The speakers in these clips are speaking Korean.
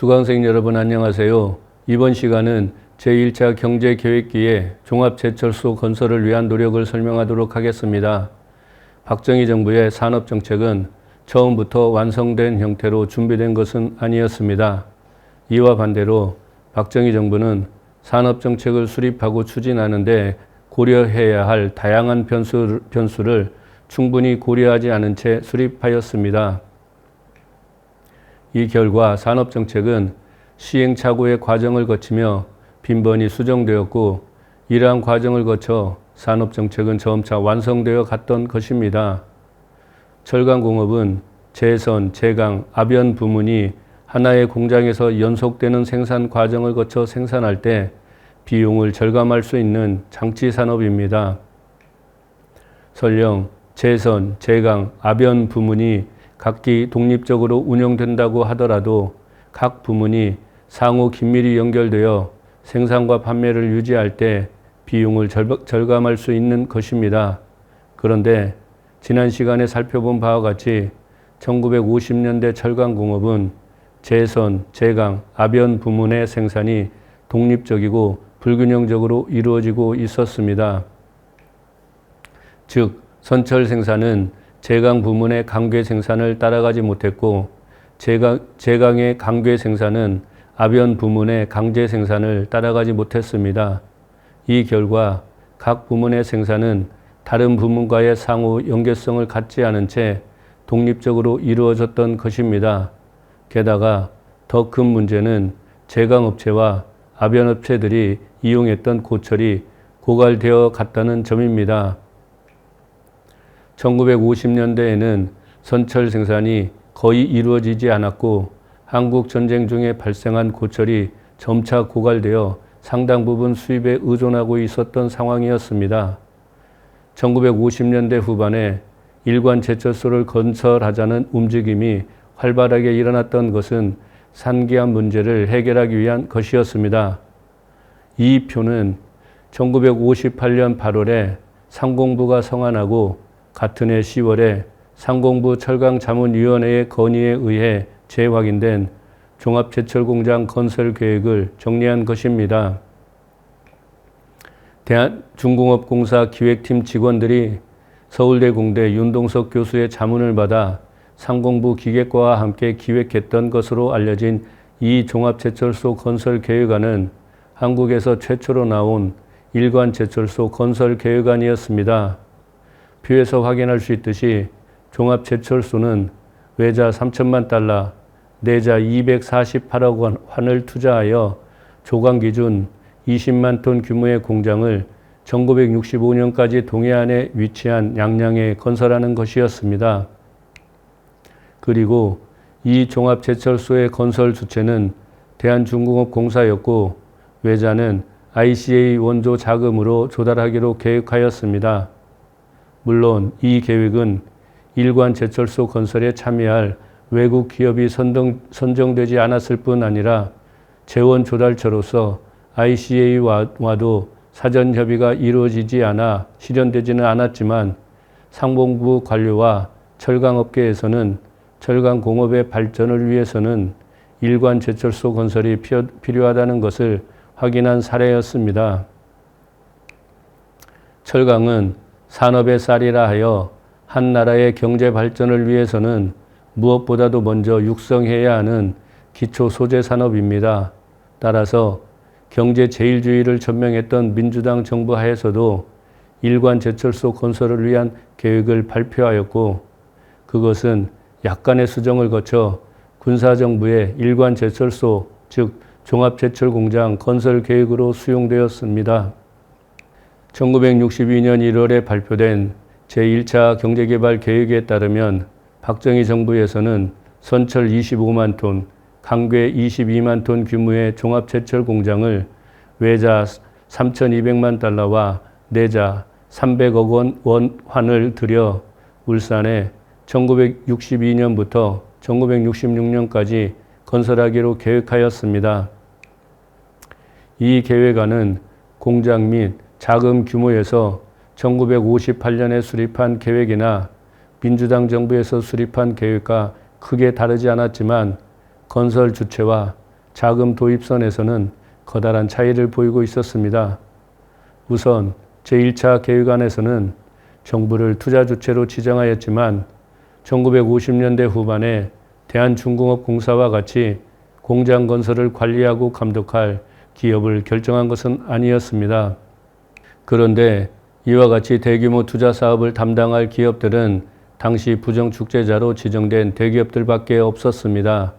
수강생 여러분 안녕하세요. 이번 시간은 제1차 경제계획기의 종합제철소 건설을 위한 노력을 설명하도록 하겠습니다. 박정희 정부의 산업정책은 처음부터 완성된 형태로 준비된 것은 아니었습니다. 이와 반대로 박정희 정부는 산업정책을 수립하고 추진하는데 고려해야 할 다양한 변수를 충분히 고려하지 않은 채 수립하였습니다. 이 결과 산업정책은 시행착오의 과정을 거치며 빈번히 수정되었고, 이러한 과정을 거쳐 산업정책은 점차 완성되어 갔던 것입니다. 철강공업은 제선, 제강, 압연 부문이 하나의 공장에서 연속되는 생산 과정을 거쳐 생산할 때 비용을 절감할 수 있는 장치 산업입니다. 설령 제선, 제강, 압연 부문이 각기 독립적으로 운영된다고 하더라도 각 부문이 상호 긴밀히 연결되어 생산과 판매를 유지할 때 비용을 절감할 수 있는 것입니다. 그런데 지난 시간에 살펴본 바와 같이 1950년대 철강공업은 제선, 제강, 압연 부문의 생산이 독립적이고 불균형적으로 이루어지고 있었습니다. 즉, 선철 생산은 제강 부문의 강괴 생산을 따라가지 못했고, 제강의 강괴 생산은 압연 부문의 강제 생산을 따라가지 못했습니다. 이 결과 각 부문의 생산은 다른 부문과의 상호 연계성을 갖지 않은 채 독립적으로 이루어졌던 것입니다. 게다가 더 큰 문제는 제강업체와 압연업체들이 이용했던 고철이 고갈되어 갔다는 점입니다. 1950년대에는 선철 생산이 거의 이루어지지 않았고, 한국 전쟁 중에 발생한 고철이 점차 고갈되어 상당 부분 수입에 의존하고 있었던 상황이었습니다. 1950년대 후반에 일관 제철소를 건설하자는 움직임이 활발하게 일어났던 것은 산기암 문제를 해결하기 위한 것이었습니다. 이 표는 1958년 8월에 상공부가 성안하고 같은 해 10월에 상공부 철강자문위원회의 건의에 의해 재확인된 종합제철공장 건설 계획을 정리한 것입니다. 대한중공업공사 기획팀 직원들이 서울대 공대 윤동석 교수의 자문을 받아 상공부 기계과와 함께 기획했던 것으로 알려진 이 종합제철소 건설 계획안은 한국에서 최초로 나온 일관 제철소 건설 계획안이었습니다. 표에서 확인할 수 있듯이 종합제철소는 외자 3천만 달러, 내자 248억 원을 투자하여 조강 기준 20만 톤 규모의 공장을 1965년까지 동해안에 위치한 양양에 건설하는 것이었습니다. 그리고 이 종합제철소의 건설 주체는 대한중공업공사였고, 외자는 ICA 원조 자금으로 조달하기로 계획하였습니다. 물론 이 계획은 일관 제철소 건설에 참여할 외국 기업이 선정되지 않았을 뿐 아니라 재원 조달처로서 ICA와도 사전 협의가 이루어지지 않아 실현되지는 않았지만, 상공부 관료와 철강업계에서는 철강공업의 발전을 위해서는 일관 제철소 건설이 필요하다는 것을 확인한 사례였습니다. 철강은 산업의 쌀이라 하여 한 나라의 경제 발전을 위해서는 무엇보다도 먼저 육성해야 하는 기초 소재 산업입니다. 따라서 경제 제일주의를 전명했던 민주당 정부 하에서도 일관 제철소 건설을 위한 계획을 발표하였고, 그것은 약간의 수정을 거쳐 군사정부의 일관 제철소, 즉 종합제철공장 건설 계획으로 수용되었습니다. 1962년 1월에 발표된 제1차 경제개발 계획에 따르면 박정희 정부에서는 선철 25만 톤, 강괴 22만 톤 규모의 종합제철 공장을 외자 3,200만 달러와 내자 300억 원을 들여 울산에 1962년부터 1966년까지 건설하기로 계획하였습니다. 이 계획안은 공장 및 자금 규모에서 1958년에 수립한 계획이나 민주당 정부에서 수립한 계획과 크게 다르지 않았지만 건설 주체와 자금 도입선에서는 커다란 차이를 보이고 있었습니다. 우선 제1차 계획안에서는 정부를 투자 주체로 지정하였지만 1950년대 후반에 대한중공업공사와 같이 공장 건설을 관리하고 감독할 기업을 결정한 것은 아니었습니다. 그런데 이와 같이 대규모 투자 사업을 담당할 기업들은 당시 부정축제자로 지정된 대기업들밖에 없었습니다.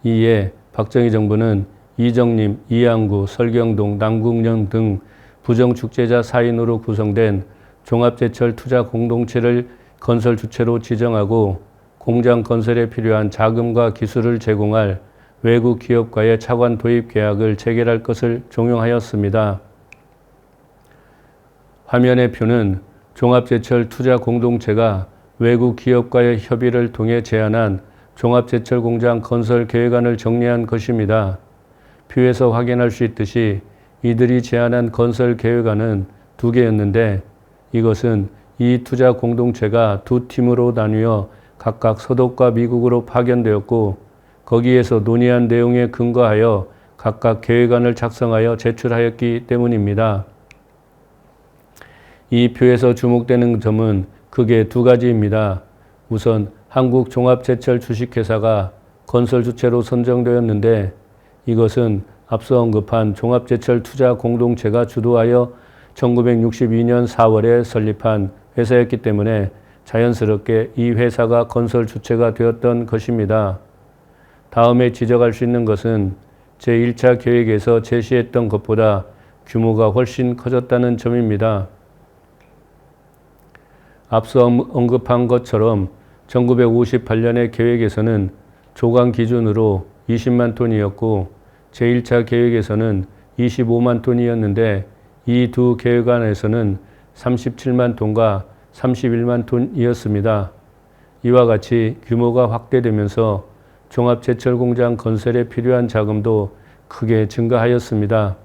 이에 박정희 정부는 이정림, 이항구, 설경동, 남궁영 등 부정축제자 4인으로 구성된 종합제철 투자 공동체를 건설 주체로 지정하고 공장 건설에 필요한 자금과 기술을 제공할 외국 기업과의 차관 도입 계약을 체결할 것을 종용하였습니다. 화면의 표는 종합제철 투자 공동체가 외국 기업과의 협의를 통해 제안한 종합제철 공장 건설 계획안을 정리한 것입니다. 표에서 확인할 수 있듯이 이들이 제안한 건설 계획안은 2개였는데 이것은 이 투자 공동체가 2팀으로 나뉘어 각각 서독과 미국으로 파견되었고 거기에서 논의한 내용에 근거하여 각각 계획안을 작성하여 제출하였기 때문입니다. 이 표에서 주목되는 점은 크게 2가지입니다. 우선 한국종합제철 주식회사가 건설 주체로 선정되었는데 이것은 앞서 언급한 종합제철 투자 공동체가 주도하여 1962년 4월에 설립한 회사였기 때문에 자연스럽게 이 회사가 건설 주체가 되었던 것입니다. 다음에 지적할 수 있는 것은 제1차 계획에서 제시했던 것보다 규모가 훨씬 커졌다는 점입니다. 앞서 언급한 것처럼 1958년의 계획에서는 조강 기준으로 20만 톤이었고 제1차 계획에서는 25만 톤이었는데 이 두 계획안에서는 37만 톤과 31만 톤이었습니다. 이와 같이 규모가 확대되면서 종합제철공장 건설에 필요한 자금도 크게 증가하였습니다.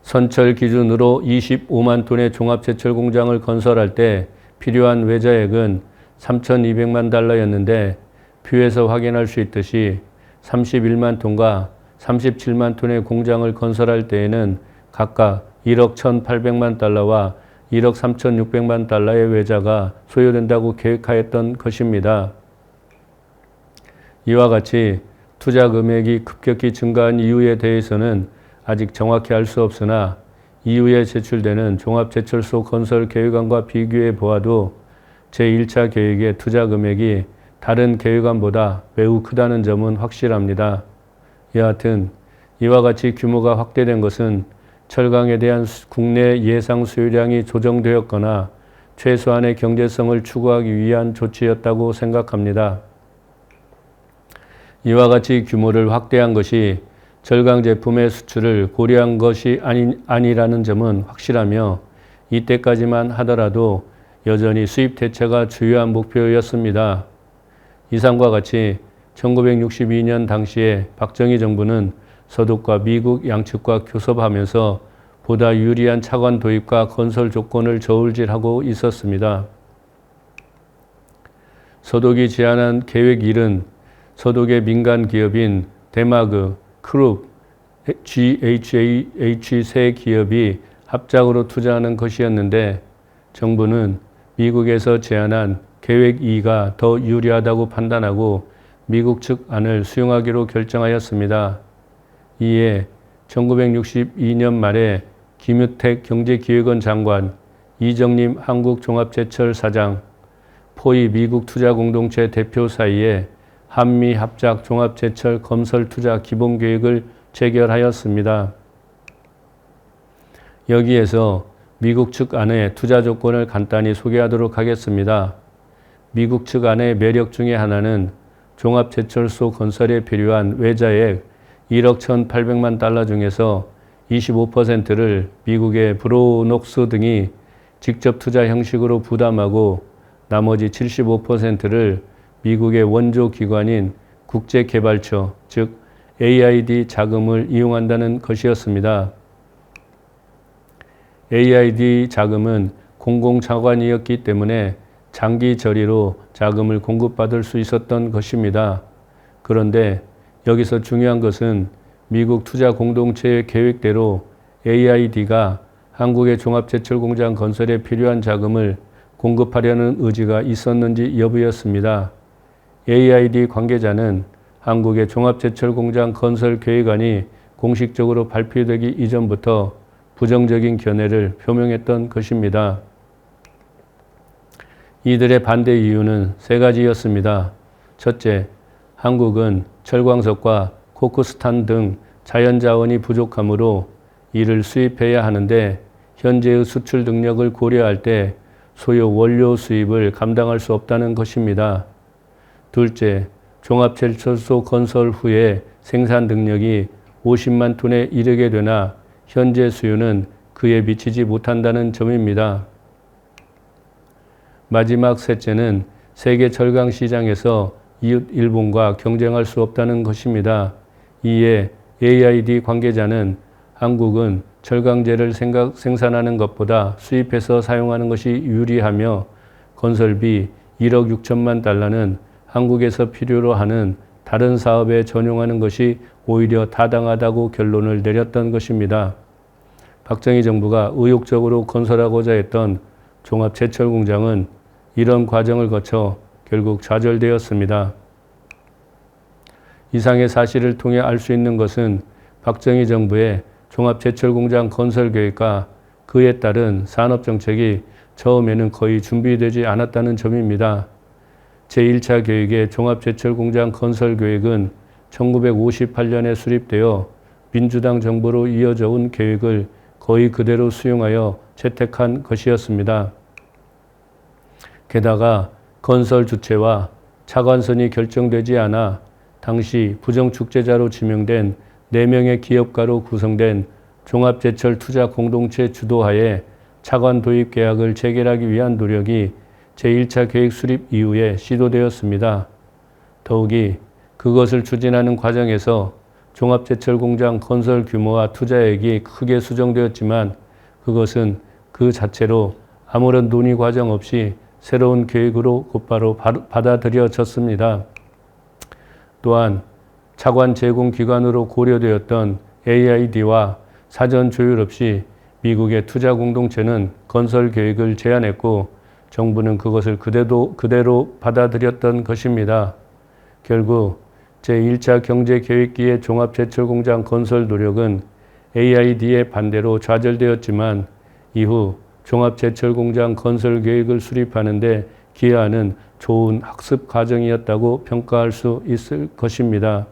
선철 기준으로 25만 톤의 종합제철공장을 건설할 때 필요한 외자액은 3,200만 달러였는데 표에서 확인할 수 있듯이 31만 톤과 37만 톤의 공장을 건설할 때에는 각각 1억 1,800만 달러와 1억 3,600만 달러의 외자가 소요된다고 계획하였던 것입니다. 이와 같이 투자 금액이 급격히 증가한 이유에 대해서는 아직 정확히 알 수 없으나 이후에 제출되는 종합제철소 건설 계획안과 비교해 보아도 제1차 계획의 투자 금액이 다른 계획안보다 매우 크다는 점은 확실합니다. 여하튼 이와 같이 규모가 확대된 것은 철강에 대한 국내 예상 수요량이 조정되었거나 최소한의 경제성을 추구하기 위한 조치였다고 생각합니다. 이와 같이 규모를 확대한 것이 철강 제품의 수출을 고려한 것이 아니라는 점은 확실하며 이때까지만 하더라도 여전히 수입 대체가 주요한 목표였습니다. 이상과 같이 1962년 당시에 박정희 정부는 서독과 미국 양측과 교섭하면서 보다 유리한 차관 도입과 건설 조건을 저울질하고 있었습니다. 서독이 제안한 계획 1은 서독의 민간 기업인 데마그, 크룹, GHH 세 기업이 합작으로 투자하는 것이었는데 정부는 미국에서 제안한 계획 2가 더 유리하다고 판단하고 미국 측 안을 수용하기로 결정하였습니다. 이에 1962년 말에 김유택 경제기획원 장관, 이정림 한국종합제철 사장, 포이 미국 투자공동체 대표 사이에 한미 합작 종합제철 건설 투자 기본계획을 체결하였습니다. 여기에서 미국 측 안의 투자 조건을 간단히 소개하도록 하겠습니다. 미국 측 안의 매력 중에 하나는 종합제철소 건설에 필요한 외자액 1억 1,800만 달러 중에서 25%를 미국의 브로녹스 등이 직접 투자 형식으로 부담하고 나머지 75%를 미국의 원조 기관인 국제개발처, 즉 AID 자금을 이용한다는 것이었습니다. AID 자금은 공공자관이었기 때문에 장기 저리로 자금을 공급받을 수 있었던 것입니다. 그런데 여기서 중요한 것은 미국 투자 공동체의 계획대로 AID가 한국의 종합제철공장 건설에 필요한 자금을 공급하려는 의지가 있었는지 여부였습니다. AID 관계자는 한국의 종합제철공장 건설 계획안이 공식적으로 발표되기 이전부터 부정적인 견해를 표명했던 것입니다. 이들의 반대 이유는 세 가지였습니다. 첫째, 한국은 철광석과 코크스탄 등 자연자원이 부족하므로 이를 수입해야 하는데 현재의 수출 능력을 고려할 때 소요 원료 수입을 감당할 수 없다는 것입니다. 둘째, 종합제철소 건설 후에 생산 능력이 50만 톤에 이르게 되나 현재 수요는 그에 미치지 못한다는 점입니다. 마지막 셋째는 세계 철강 시장에서 이웃 일본과 경쟁할 수 없다는 것입니다. 이에 AID 관계자는 한국은 철강제를 생산하는 것보다 수입해서 사용하는 것이 유리하며 건설비 1억 6천만 달러는 한국에서 필요로 하는 다른 사업에 전용하는 것이 오히려 타당하다고 결론을 내렸던 것입니다. 박정희 정부가 의욕적으로 건설하고자 했던 종합제철공장은 이런 과정을 거쳐 결국 좌절되었습니다. 이상의 사실을 통해 알 수 있는 것은 박정희 정부의 종합제철공장 건설 계획과 그에 따른 산업정책이 처음에는 거의 준비되지 않았다는 점입니다. 제1차 계획의 종합제철공장 건설 계획은 1958년에 수립되어 민주당 정부로 이어져 온 계획을 거의 그대로 수용하여 채택한 것이었습니다. 게다가 건설 주체와 차관선이 결정되지 않아 당시 부정축제자로 지명된 4명의 기업가로 구성된 종합제철투자공동체 주도하에 차관 도입 계약을 체결하기 위한 노력이 제1차 계획 수립 이후에 시도되었습니다. 더욱이 그것을 추진하는 과정에서 종합제철공장 건설 규모와 투자액이 크게 수정되었지만 그것은 그 자체로 아무런 논의 과정 없이 새로운 계획으로 곧바로 받아들여졌습니다. 또한 차관 제공 기관으로 고려되었던 AID와 사전 조율 없이 미국의 투자 공동체는 건설 계획을 제안했고 정부는 그것을 그대로 받아들였던 것입니다. 결국 제1차 경제계획기의 종합제철공장 건설 노력은 AID의 반대로 좌절되었지만 이후 종합제철공장 건설 계획을 수립하는 데 기여하는 좋은 학습 과정이었다고 평가할 수 있을 것입니다.